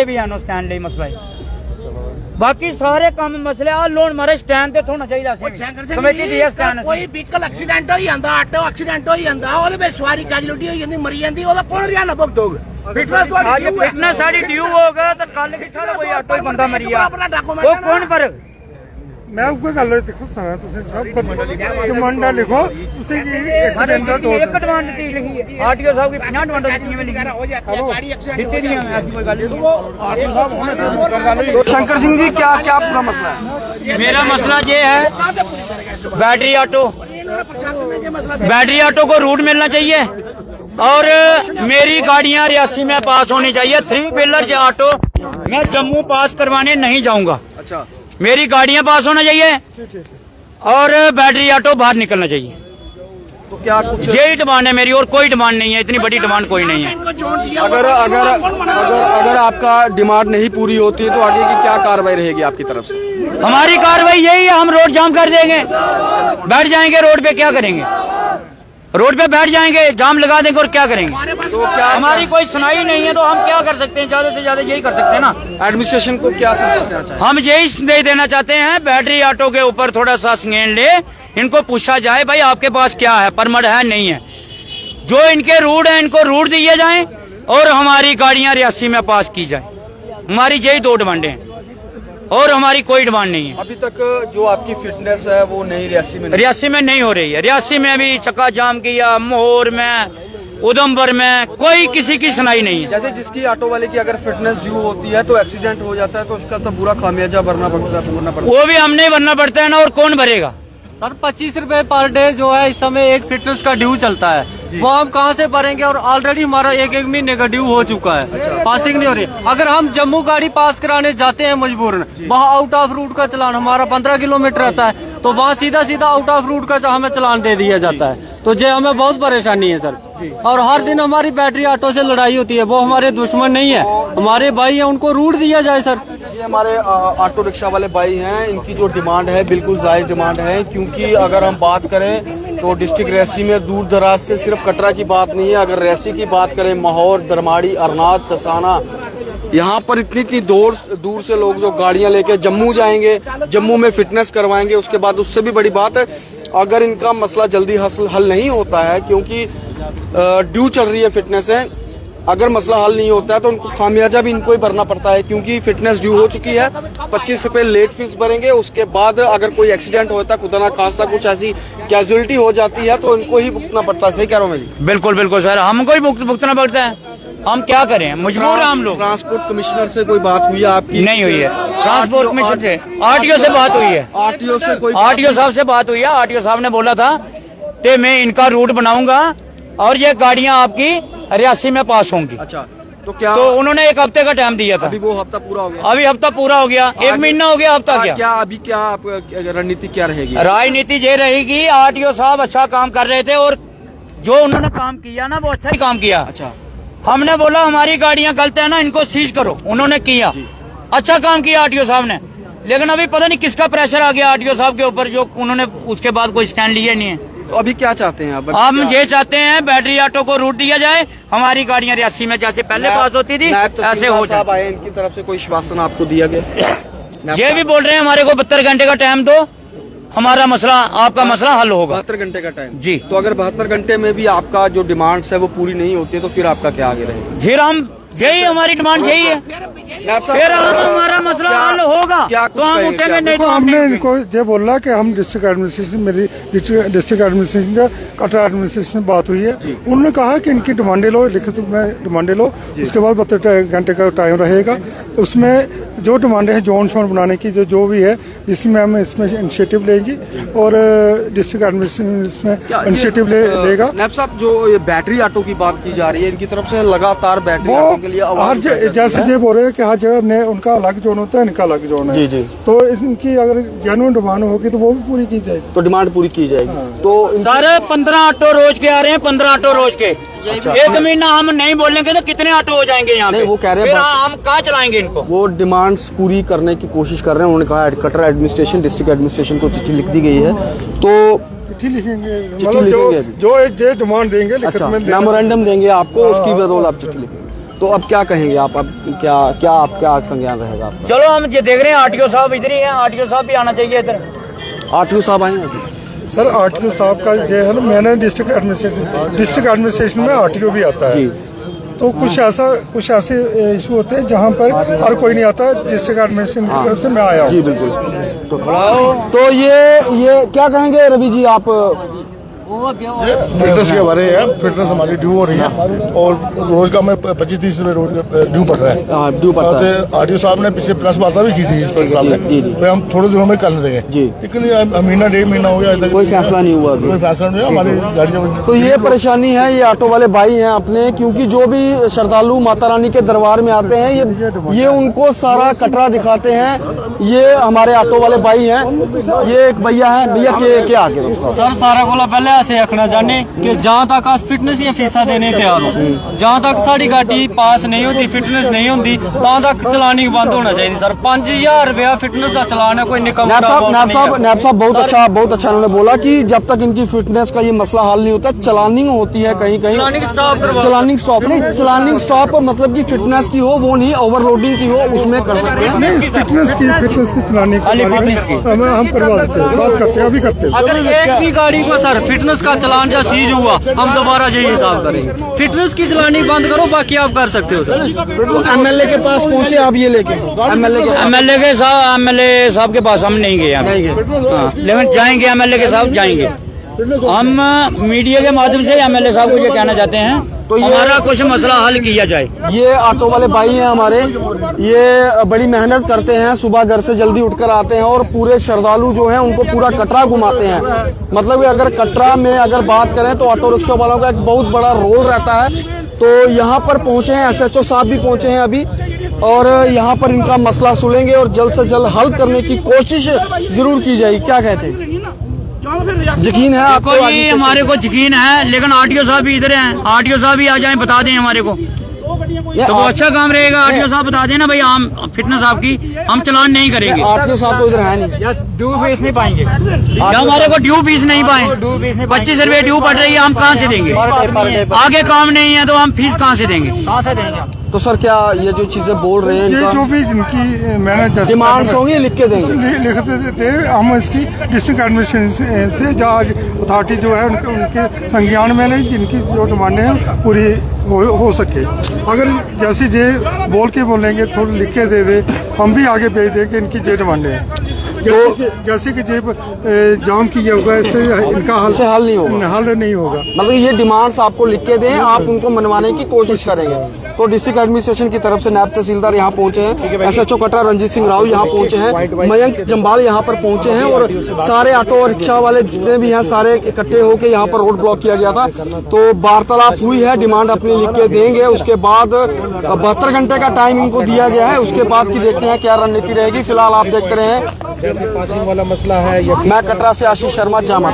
भी आनो स्टैंड ले मसला है बाकी सारे काम मसले आ लोन मारे स्टैंड ते थोड़ा चाहिए कमेटी दी स्टैंड कोई व्हीकल एक्सीडेंट हो जांदा ऑटो एक्सीडेंट हो जांदा ओदे विच सवारी कैजुअलिटी हो जांदी मरी जांदी ओदा कौन रियाना भुगतोग फिटनेस साडी ड्यू होगा तो कल की सारा कोई ऑटो बंदा मरी गया वो कौन पर मैं कोई गल देखो सारा तुसे सब डिमांडा लिखो तुसे एक डिमांड दी लिखी है आरटीओ साहब की 50 डिमांड कितनी लिखी दित्ती दी ऐसी कोई गल नहीं आरटीओ साहब होने शंकर सिंह जी क्या क्या पूरा मसला है? मेरा मसला ये है बैटरी ऑटो को रूट मिलना चाहिए और मेरी गाड़ियां रियासी में पास होनी चाहिए। 3 व्हीलर ऑटो मैं जम्मू पास करवाने नहीं जाऊंगा। अच्छा, मेरी गाड़ियां पास होना चाहिए और बैटरी ऑटो बाहर निकलना चाहिए। तो क्या कुछ यही डिमांड है मेरी और कोई डिमांड नहीं है, इतनी बड़ी डिमांड कोई नहीं है। अगर अगर अगर अगर आपका डिमांड नहीं पूरी होती है तो आगे की क्या कार्रवाई रहेगी आपकी तरफ से? हमारी कार्रवाई यही है, हम रोड जाम कर देंगे, बैठ जाएंगे रोड पे। क्या करेंगे? रोड पे बैठ जाएंगे, जाम लगा देंगे और क्या करेंगे? तो क्या हमारी कोई सुनाई नहीं है तो हम क्या कर सकते हैं? ज्यादा से ज्यादा यही कर सकते हैं ना। एडमिनिस्ट्रेशन को क्या संदेश देना चाहिए? हम यही संदेश देना चाहते हैं, बैटरी ऑटो के ऊपर थोड़ा सा संज्ञान ले, इनको पूछा जाए भाई आपके पास क्या है, परमिट है नहीं है, जो इनके रूट है इनको रूट दिए जाएं और हमारी गाड़ियां रियासी में पास की जाए। हमारी यही 2 डिमांडें हैं और हमारी कोई डिमांड नहीं है। अभी तक जो आपकी फिटनेस है वो नहीं रियासी में नहीं हो रही है। रियासी में भी चक्का जाम किया, मोहर में, उधमपुर में, कोई किसी की सुनाई नहीं है। जैसे जिसकी ऑटो वाले की अगर फिटनेस ड्यू होती है तो एक्सीडेंट हो जाता है तो उसका तो पूरा खामियाजा भरना पड़ता है। वो भी हमने भरना पड़ता है ना, और कौन भरेगा? सर 25 रुपए पर डे जो है इस समय एक फिटनेस का ड्यू चलता है, वो हम कहाँ से भरेंगे? और ऑलरेडी हमारा एक महीने का ड्यू हो चुका है, पासिंग नहीं हो रही। अगर हम जम्मू गाड़ी पास कराने जाते हैं मजबूरन, वहाँ आउट ऑफ रूट का चलान हमारा 15 किलोमीटर रहता है, तो वहाँ सीधा सीधा आउट ऑफ रूट का हमें चलान दे दिया जाता है। तो ये हमें बहुत परेशानी है सर। और हर दिन हमारी बैटरी ऑटो से लड़ाई होती है। वो हमारे दुश्मन नहीं है, हमारे भाई है, उनको रूट दिया जाए सर। ये हमारे ऑटो रिक्शा वाले भाई हैं, इनकी जो डिमांड है बिल्कुल जायज डिमांड है, क्योंकि अगर हम बात करें तो डिस्ट्रिक्ट रियासी में दूर दराज से सिर्फ कटरा की बात नहीं है, अगर रियासी की बात करें माहौर, दरमाड़ी, अरनाथ, तसाना, यहाँ पर इतनी दूर से लोग जो गाड़ियां लेके जम्मू जाएंगे, जम्मू में फिटनेस करवाएंगे। उसके बाद उससे भी बड़ी बात है, अगर इनका मसला जल्दी हल नहीं होता है, क्योंकि ड्यू चल रही है फिटनेस है, अगर मसला हल नहीं होता है तो उनको खामियाजा भी इनको ही भरना पड़ता है, क्योंकि फिटनेस ड्यू हो चुकी है। 25 रुपए लेट फीस भरेंगे। उसके बाद अगर कोई एक्सीडेंट होता है, खुदा ना खास्ता कुछ ऐसी कैजुअलिटी हो जाती है तो इनको ही भुगतना पड़ता है। सही कह रहा हूँ मैं? बिल्कुल बिल्कुल सर, हमको ही भुगतना पड़ता है। हम क्या करें, मजबूर हैं हम लोग। ट्रांसपोर्ट कमिश्नर से कोई बात हुई है आपकी? नहीं हुई है। ट्रांसपोर्ट कमिश्नर से, आरटीओ से बात हुई है। आरटीओ से कोई? आरटीओ साहब से बात हुई है। आरटीओ साहब ने बोला था कि मैं इनका रूट बनाऊंगा और ये गाड़ियां आपकी रियासी में पास होंगी। अच्छा, तो क्या? तो उन्होंने 1 हफ्ते का टाइम दिया था। अभी वो हफ्ता पूरा हो गया? अभी हफ्ता पूरा हो गया, 1 महीना हो गया, हफ्ता क्या अभी क्या रणनीति क्या रहेगी? राजनीति ये रहेगी, आरटीओ साहब अच्छा काम कर रहे थे और जो उन्होंने काम किया ना वो अच्छा ही काम किया। अच्छा, हमने बोला हमारी गाड़ियां गलत है ना, इनको सीज करो, उन्होंने किया, अच्छा काम किया आरटीओ साहब ने। लेकिन अभी पता नहीं किसका प्रेशर आ गया आरटीओ साहब के ऊपर, जो उन्होंने उसके बाद कोई स्टैंड लिया नहीं है। तो अभी क्या चाहते हैं आप? हम ये चाहते हैं बैटरी ऑटो को रूट दिया जाए, हमारी गाड़ियां रियासी में जैसे पहले पास होती थी ऐसे हो जाए। इनकी तरफ से कोई आश्वासन आपको दिया गया? ये भी बोल रहे हैं हमारे को 72 घंटे का टाइम दो, हमारा मसला, आपका मसला हल होगा। 72 घंटे का टाइम जी। तो अगर 72 घंटे में भी आपका जो डिमांड्स है वो पूरी नहीं होती है तो फिर आपका क्या आगे रहेगा? फिर हम यही, हमारी डिमांड यही है, फिर हमारा मसला हल होगा तो हम उठेंगे, नहीं तो हमने इनको ये बोला कि हम डिस्ट्रिक्ट एडमिनिस्ट्रेशन, मेरी डिस्ट्रिक्ट एडमिनिस्ट्रेशन का कटरा एडमिनिस्ट्रेशन में बात हुई है, उन्होंने कहा कि इनकी डिमांडें लो, लिखित में डिमांडें लो, उसके बाद 72 घंटे का टाइम रहेगा। उसमें जो डिमांडें हैं जोन शोन बनाने की जो भी है, इसमें हम इसमें इनिशिएटिव लेंगे और डिस्ट्रिक्ट एडमिनिस्ट्रेशन इसमें इनिशिएटिव लेगा। नायब साहब, जो ये बैटरी ऑटो की बात की जा रही है, इनकी तरफ से लगातार बैटरी ऑटो के लिए हर जैसे ये बोल रहे हैं कि हर जगह उनका अलग जोन होता है, इनका अलग जोन है। जी जी। तो इनकी अगर जेन्युइन डिमांड होगी तो वो भी पूरी की जाएगी। तो डिमांड पूरी की जाएगी। तो सारे 15 ऑटो रोज के आ रहे हैं, 15 ऑटो रोज के। अच्छा। 1 महीना हम नहीं बोलेंगे तो कितने ऑटो हो जाएंगे यहाँ पे? वो कह रहे हैं हम कहाँ चलाएंगे इनको? वो डिमांड्स पूरी करने की कोशिश कर रहे हैं। उन्होंने कहा कटरा एडमिनिस्ट्रेशन, डिस्ट्रिक्ट एडमिनिस्ट्रेशन को चिट्ठी लिख दी गई है, तो चिट्ठी लिखेंगे, चिट्ठी लिखेंगे जो डिमांड देंगे, अच्छा, मेमोरेंडम देंगे आपको, उसकी बदौलत आप चिट्ठी लिखेंगे। तो अब क्या कहेंगे आप? अब क्या संज्ञान रहेगा आपका? चलो हम ये देख रहे हैं आरटीओ साहब इधर ही हैं, आरटीओ साहब भी आना चाहिए इधर। आरटीओ साहब आए हैं अभी? सर आरटीओ साहब का ये है ना, मैंने डिस्ट्रिक्ट एडमिनिस्ट्रेशन में आरटीओ भी आता है, तो कुछ ऐसे इशू होते हैं जहाँ पर हर कोई नहीं आता। डिस्ट्रिक्ट एडमिनिस्ट्रेशन की तरफ से मैं आया हूँ। जी बिल्कुल। तो ये क्या कहेंगे रवि जी आप? फिटनेस के बारे में, फिटनेस हमारी ड्यू हो रही है और रोज का हमें 25-30 रुपए रोज का ड्यू पड़ रहा है। ड्यू पड़ता है। आरटीओ साहब ने पीछे प्रेस वार्ता भी की थी इंस्पेक्टर साहब ने, तो हम थोड़े दिनों में कर देंगे जी। लेकिन महीना 1.5 महीना हो गया, कोई फैसला नहीं हुआ अभी। कोई फैसला नहीं हुआ हमारी गाड़ी। तो ये परेशानी है, ये ऑटो वाले भाई हैं अपने, क्योंकि जो भी श्रद्धालु माता रानी के दरबार में आते हैं ये उनको सारा कटरा दिखाते हैं। ये हमारे ऑटो वाले भाई हैं, ये एक भैया है। भैया क्या आगे सर सारा कोला पहले ऐसे आखना चाहने कि जहाँ तक अस फिटनेस दी फीसा देने तैयार हो, जहाँ तक साड़ी गाड़ी पास नहीं होती, फिटनेस नहीं होती, तहाँ तक चलानी बंद होना चाहिए सर। 5000 रुपया फिटनेस का चलान है, कोई निकम्मा नैब साहब बहुत अच्छा उन्होंने बोला कि जब तक इनकी फिटनेस का ये मसला हल नहीं होता, चलानिंग होती है कहीं चलानिंग स्टॉप मतलब कि फिटनेस की हो, वो नहीं ओवरलोडिंग की हो, उसमें कर सकते हैं। फिटनेस की चलाने की हम करवा देते हैं, बात करते हैं, अभी करते हैं। अगर एक भी गाड़ी को सर फिटनेस का चलान या सीज हुआ, हम दोबारा यही हिसाब करेंगे। फिटनेस की चलानी बंद करो, बाकी आप कर सकते हो सर। एमएलए के पास पहुंचे आप ये लेके? एमएलए साहब के पास हम नहीं गए हाँ, लेकिन जाएंगे एमएलए के साथ जाएंगे। हम मीडिया के माध्यम से एमएलए साहब को ये कहना चाहते हैं तो हमारा कुछ मसला हल किया जाए। ये ऑटो वाले भाई हैं हमारे, ये बड़ी मेहनत करते हैं, सुबह घर से जल्दी उठकर आते हैं और पूरे श्रद्धालु जो हैं उनको पूरा कटरा घुमाते हैं। मतलब अगर कटरा में अगर बात करें तो ऑटो रिक्शा वालों का एक बहुत बड़ा रोल रहता है। तो यहाँ पर पहुंचे हैं, SHO साहब भी पहुंचे हैं अभी, और यहाँ पर इनका मसला सुनेंगे और जल्द से जल्द हल करने की कोशिश जरूर की जाएगी। क्या कहते हैं? यकीन है आपको? ये हमारे को यकीन है, लेकिन आरटीओ साहब भी इधर हैं, आरटीओ साहब भी आ जाएं, बता दें हमारे को, तो वो अच्छा काम रहेगा। आरटीओ साहब बता देना भाई हम फिटनेस आपकी हम चलान नहीं करेंगे। आरटीओ साहब तो इधर है नहीं, ड्यू फीस नहीं पाएंगे, हमारे को ड्यू फीस नहीं पाए। 25 रुपए ड्यू पड़ रही है, हम कहाँ से देंगे? आगे काम नहीं है तो हम फीस कहाँ से देंगे? तो सर क्या ये जो चीजें बोल रहे हैं, ये जो भी इनकी मैंने डिमांड्स होंगी लिख के देंगे, लिख देते हम इसकी डिस्ट्रिक्ट एडमिनिस्ट्रेशन से जहाँ अथॉरिटी जो है उनके संज्ञान में नहीं, जिनकी जो डिमांडें हैं पूरी हो सके। अगर जैसे जे बोल के बोलेंगे, थोड़ा लिख के दे दे, हम भी आगे भेज दें कि इनकी जे डिमांडें हैं। जैसे कि जेब जाम किया होगा, इससे इनका हल नहीं होगा। मतलब ये डिमांड्स आपको लिख के दें, आप उनको मनवाने की कोशिश करेंगे। तो डिस्ट्रिक्ट एडमिनिस्ट्रेशन की तरफ से नायब तहसीलदार यहाँ पहुंचे हैं, SHO कटरा रंजीत सिंह राव यहाँ पहुंचे हैं, मयंक जम्बाल यहाँ पर पहुंचे हैं, और सारे ऑटो और रिक्शा वाले जितने भी हैं सारे इकट्ठे होकर यहाँ पर रोड ब्लॉक किया गया था। तो वार्तालाप हुई है, डिमांड अपनी लिख के देंगे, उसके बाद 72 घंटे का टाइम इनको दिया गया है, उसके बाद की देखते हैं क्या रणनीति रहेगी। फिलहाल आप देखते रहे पासिंग वाला मसला है। मैं कटरा से आशीष शर्मा, जामा।